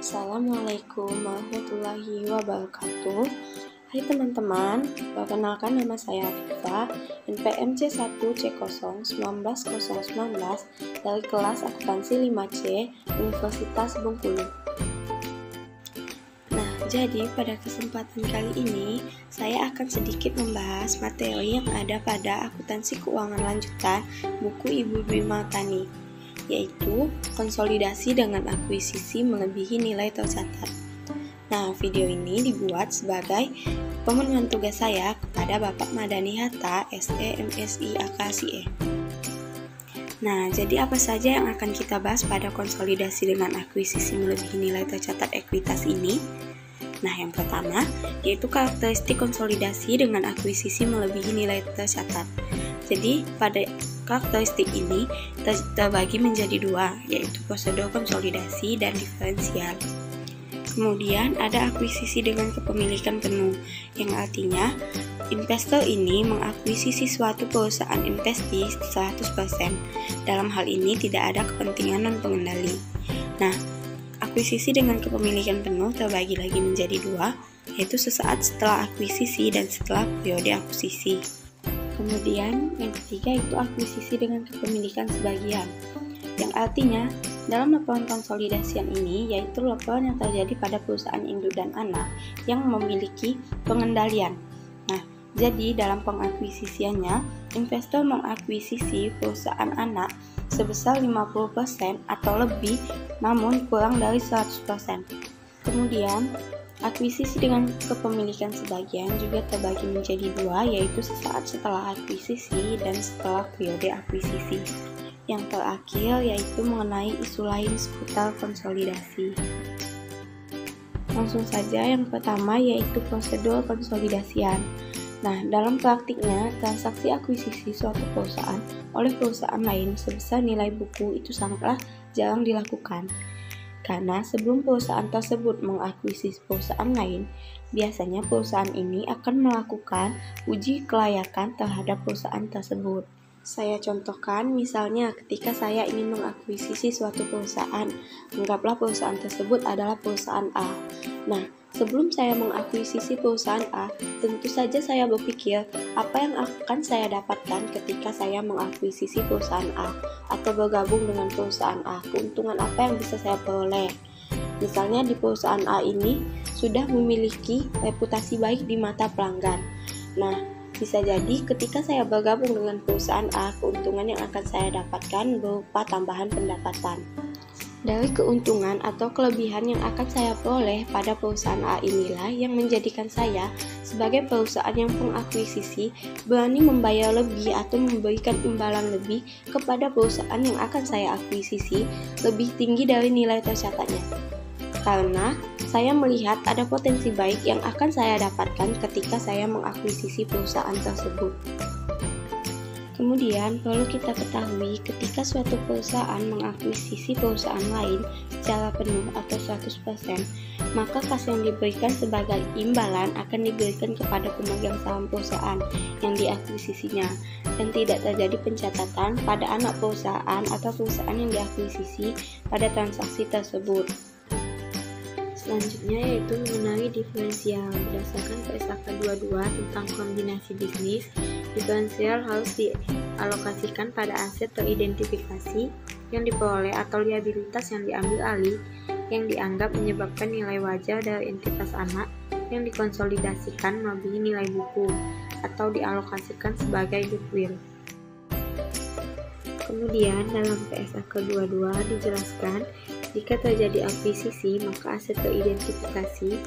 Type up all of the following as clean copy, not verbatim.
Assalamualaikum warahmatullahi wabarakatuh. Hai teman-teman, perkenalkan nama saya Afifa, NPM C1C0190019 dari kelas akuntansi 5C Universitas Bengkulu. Nah, jadi pada kesempatan kali ini saya akan sedikit membahas materi yang ada pada akuntansi keuangan lanjutan buku Ibu Dwi Martani, yaitu konsolidasi dengan akuisisi melebihi nilai tercatat. Nah, video ini dibuat sebagai pemenuhan tugas saya kepada Bapak Madani Hatta, SE, MSI, AKSIE. Nah, jadi apa saja yang akan kita bahas pada konsolidasi dengan akuisisi melebihi nilai tercatat ekuitas ini? Nah, yang pertama, yaitu karakteristik konsolidasi dengan akuisisi melebihi nilai tercatat. Jadi, pada karakteristik ini terbagi menjadi dua, yaitu prosedur konsolidasi dan diferensial. Kemudian ada akuisisi dengan kepemilikan penuh, yang artinya investor ini mengakuisisi suatu perusahaan investi 100%. Dalam hal ini tidak ada kepentingan non-pengendali. Nah, akuisisi dengan kepemilikan penuh terbagi lagi menjadi dua, yaitu sesaat setelah akuisisi dan setelah periode akuisisi. Kemudian yang ketiga itu akuisisi dengan kepemilikan sebagian, yang artinya dalam laporan konsolidasian ini yaitu laporan yang terjadi pada perusahaan induk dan anak yang memiliki pengendalian. Nah, jadi dalam pengakuisisiannya, investor mengakuisisi perusahaan anak sebesar 50% atau lebih namun kurang dari 100%. Kemudian akuisisi dengan kepemilikan sebagian juga terbagi menjadi dua, yaitu sesaat setelah akuisisi dan setelah periode akuisisi. Yang terakhir yaitu mengenai isu lain seputar konsolidasi. Langsung saja yang pertama yaitu prosedur konsolidasian. Nah, dalam praktiknya, transaksi akuisisi suatu perusahaan oleh perusahaan lain sebesar nilai buku itu sangatlah jarang dilakukan. Karena sebelum perusahaan tersebut mengakuisisi perusahaan lain, biasanya perusahaan ini akan melakukan uji kelayakan terhadap perusahaan tersebut. Saya contohkan, misalnya ketika saya ingin mengakuisisi suatu perusahaan, anggaplah perusahaan tersebut adalah perusahaan A. Nah, sebelum saya mengakuisisi perusahaan A, tentu saja saya berpikir apa yang akan saya dapatkan ketika saya mengakuisisi perusahaan A atau bergabung dengan perusahaan A, keuntungan apa yang bisa saya peroleh. Misalnya di perusahaan A ini sudah memiliki reputasi baik di mata pelanggan. Nah, bisa jadi ketika saya bergabung dengan perusahaan A, keuntungan yang akan saya dapatkan berupa tambahan pendapatan. Dari keuntungan atau kelebihan yang akan saya peroleh pada perusahaan A inilah yang menjadikan saya sebagai perusahaan yang pengakuisisi berani membayar lebih atau memberikan imbalan lebih kepada perusahaan yang akan saya akuisisi lebih tinggi dari nilai tercatatnya. Karena saya melihat ada potensi baik yang akan saya dapatkan ketika saya mengakuisisi perusahaan tersebut. Kemudian perlu kita ketahui ketika suatu perusahaan mengakuisisi perusahaan lain secara penuh atau 100%, maka kas yang diberikan sebagai imbalan akan diberikan kepada pemegang saham perusahaan yang diakuisisinya dan tidak terjadi pencatatan pada anak perusahaan atau perusahaan yang diakuisisi pada transaksi tersebut. Selanjutnya yaitu mengenai diferensial. Berdasarkan PSAK 22 tentang kombinasi bisnis, diferensial harus dialokasikan pada aset teridentifikasi yang diperoleh atau liabilitas yang diambil alih yang dianggap menyebabkan nilai wajar dari entitas anak yang dikonsolidasikan melebihi nilai buku atau dialokasikan sebagai goodwill. Kemudian dalam PSAK 22 dijelaskan jika terjadi akuisisi, maka aset teridentifikasi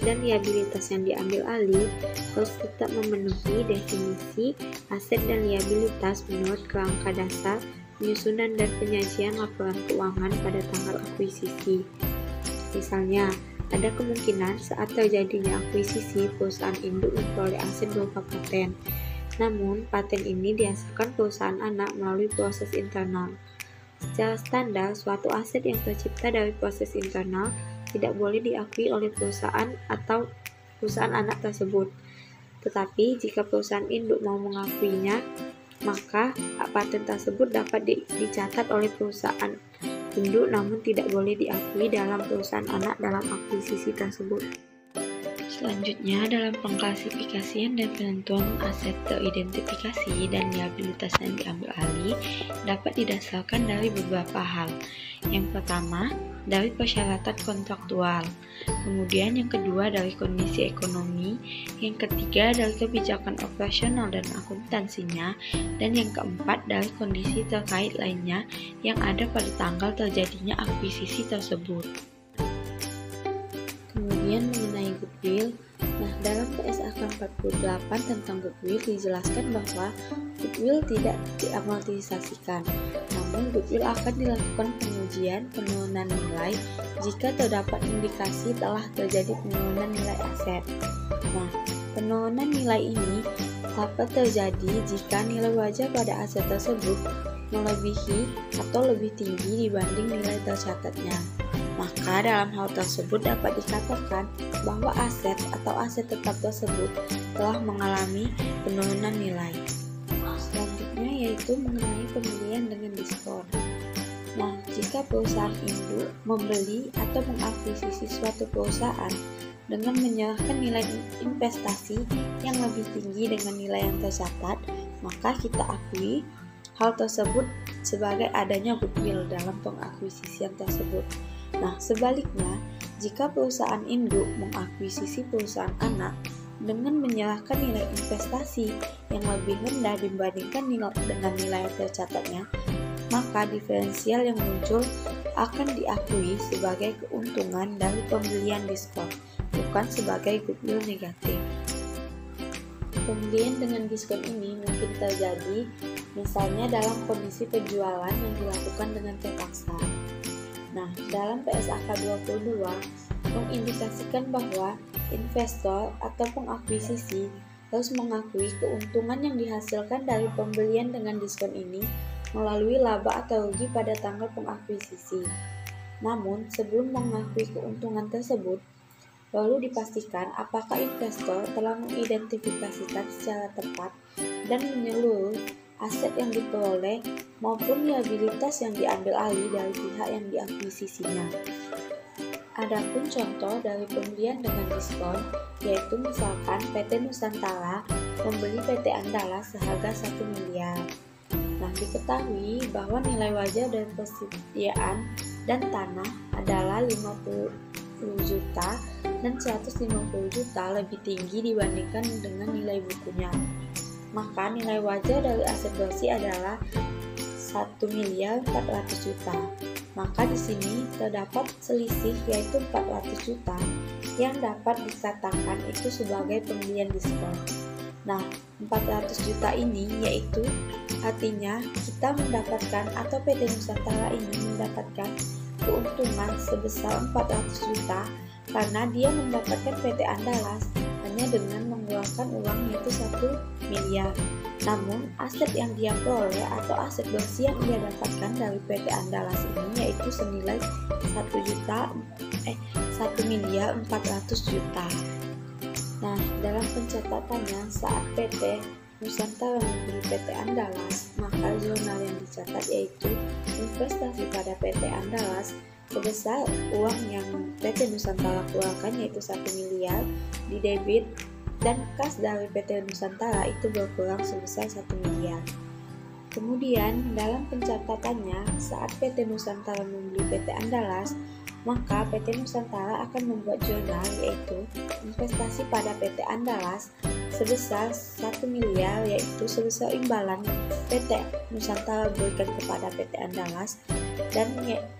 dan liabilitas yang diambil alih harus tetap memenuhi definisi aset dan liabilitas menurut kerangka dasar penyusunan dan penyajian laporan keuangan pada tanggal akuisisi. Misalnya, ada kemungkinan saat terjadinya akuisisi, perusahaan induk memperoleh aset berupa paten. Namun, paten ini dihasilkan perusahaan anak melalui proses internal. Secara standar, suatu aset yang tercipta dari proses internal tidak boleh diakui oleh perusahaan atau perusahaan anak tersebut. Tetapi, jika perusahaan induk mau mengakuinya, maka hak paten tersebut dapat dicatat oleh perusahaan induk namun tidak boleh diakui dalam perusahaan anak dalam akuisisi tersebut. Selanjutnya, dalam pengklasifikasian dan penentuan aset teridentifikasi dan liabilitas yang diambil alih dapat didasarkan dari beberapa hal. Yang pertama, dari persyaratan kontraktual. Kemudian yang kedua dari kondisi ekonomi. Yang ketiga dari kebijakan operasional dan akuntansinya. Dan yang keempat dari kondisi terkait lainnya yang ada pada tanggal terjadinya akuisisi tersebut. Kemudian mengenai goodwill, dalam PSAK 48 tentang goodwill dijelaskan bahwa goodwill tidak diamortisasikan, namun goodwill akan dilakukan pengujian penurunan nilai jika terdapat indikasi telah terjadi penurunan nilai aset. Penurunan nilai ini dapat terjadi jika nilai wajar pada aset tersebut melebihi atau lebih tinggi dibanding nilai tercatatnya. Maka dalam hal tersebut dapat dikatakan bahwa aset atau aset tetap tersebut telah mengalami penurunan nilai. Selanjutnya yaitu mengenai pembelian dengan diskon. Jika perusahaan induk membeli atau mengakuisisi suatu perusahaan dengan menyerahkan nilai investasi yang lebih tinggi dengan nilai yang tercatat, maka kita akui hal tersebut sebagai adanya goodwill dalam pengakuisisian tersebut. Sebaliknya, jika perusahaan induk mengakuisisi perusahaan anak dengan menyerahkan nilai investasi yang lebih rendah dibandingkan dengan nilai tercatatnya, maka diferensial yang muncul akan diakui sebagai keuntungan dari pembelian diskon, bukan sebagai goodwill negatif. Pembelian dengan diskon ini mungkin terjadi misalnya dalam kondisi penjualan yang dilakukan dengan terpaksa. Dalam PSAK 22 mengindikasikan bahwa investor atau pengakuisisi harus mengakui keuntungan yang dihasilkan dari pembelian dengan diskon ini melalui laba atau rugi pada tanggal pengakuisisi. Namun, sebelum mengakui keuntungan tersebut, perlu dipastikan apakah investor telah mengidentifikasikan secara tepat dan menyeluruh aset yang diperoleh maupun liabilitas yang diambil alih dari pihak yang diakuisisinya. Adapun contoh dari pembelian dengan diskon, yaitu misalkan PT Nusantara membeli PT Andalas seharga 1 miliar. Diketahui bahwa nilai wajar dari persediaan dan tanah adalah 50 juta dan 150 juta lebih tinggi dibandingkan dengan nilai bukunya. Maka nilai wajar dari aset bersih adalah 1.400.000.000. Maka di sini terdapat selisih yaitu 400 juta yang dapat dikatakan itu sebagai pembelian diskon. 400 juta ini yaitu artinya kita mendapatkan atau PT Nusantara ini mendapatkan keuntungan sebesar 400 juta karena dia mendapatkan PT Andalas hanya dengan mengeluarkan uang yaitu 1 miliar. Namun aset yang dia peroleh atau aset bersih yang dia dapatkan dari PT Andalas ini yaitu senilai 1.400.000.000. Dalam pencatatannya saat PT Nusantara membeli PT Andalas, maka jurnal yang dicatat yaitu investasi pada PT Andalas sebesar uang yang PT Nusantara keluarkan yaitu 1 miliar di debit dan kas dari PT Nusantara itu berkurang sebesar 1 miliar. Kemudian dalam pencatatannya saat PT Nusantara membeli PT Andalas, maka PT Nusantara akan membuat jurnal yaitu investasi pada PT Andalas sebesar 1 miliar yaitu sebesar imbalan PT Nusantara berikan kepada PT Andalas dan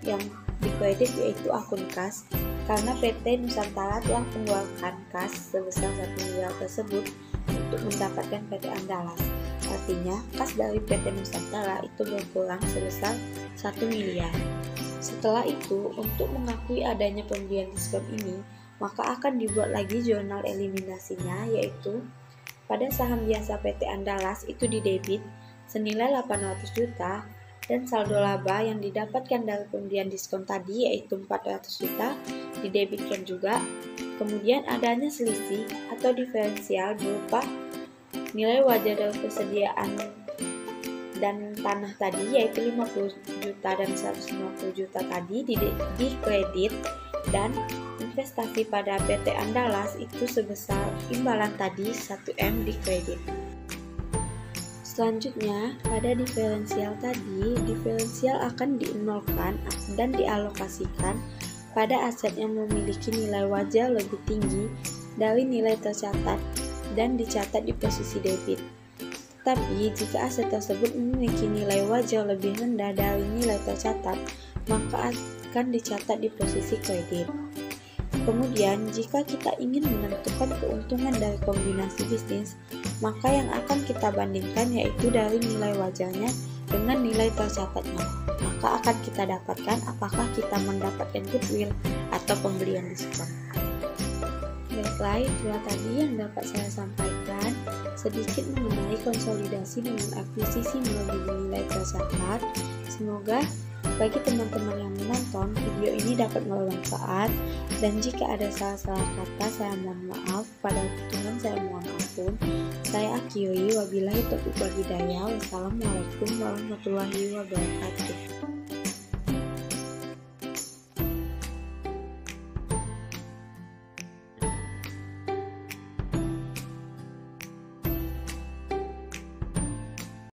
yang dikredit yaitu akun kas karena PT Nusantara telah mengeluarkan kas sebesar 1 miliar tersebut untuk mendapatkan PT Andalas. Artinya kas dari PT Nusantara itu berkurang sebesar 1 miliar. Setelah itu, untuk mengakui adanya pembelian diskon ini, maka akan dibuat lagi jurnal eliminasinya, yaitu pada saham biasa PT Andalas itu didebit senilai 800 juta dan saldo laba yang didapatkan dari pembelian diskon tadi yaitu 400 juta didebitkan juga. Kemudian adanya selisih atau diferensial berupa nilai wajar dari persediaan dan tanah tadi yaitu 50 juta dan 150 juta tadi di kredit, dan investasi pada PT Andalas itu sebesar imbalan tadi 1M di kredit. Selanjutnya, pada diferensial tadi, diferensial akan dinolkan dan dialokasikan pada aset yang memiliki nilai wajar lebih tinggi dari nilai tercatat dan dicatat di posisi debit. Tetapi, jika aset tersebut memiliki nilai wajar lebih rendah dari nilai tercatat, maka akan dicatat di posisi kredit. Kemudian, jika kita ingin menentukan keuntungan dari kombinasi bisnis, maka yang akan kita bandingkan yaitu dari nilai wajarnya dengan nilai tercatatnya. Maka akan kita dapatkan apakah kita mendapatkan goodwill atau pembelian diskon. Baiklah, itulah tadi yang dapat saya sampaikan sedikit mengenai konsolidasi dengan akuisisi melalui nilai tercatat. Semoga bagi teman-teman yang menonton video ini dapat bermanfaat, dan jika ada salah-salah kata saya mohon maaf, pada Tuhan saya mohon ampun. Saya akhiri, wabillahi taufiq wal hidayah. Wassalamualaikum warahmatullahi wabarakatuh.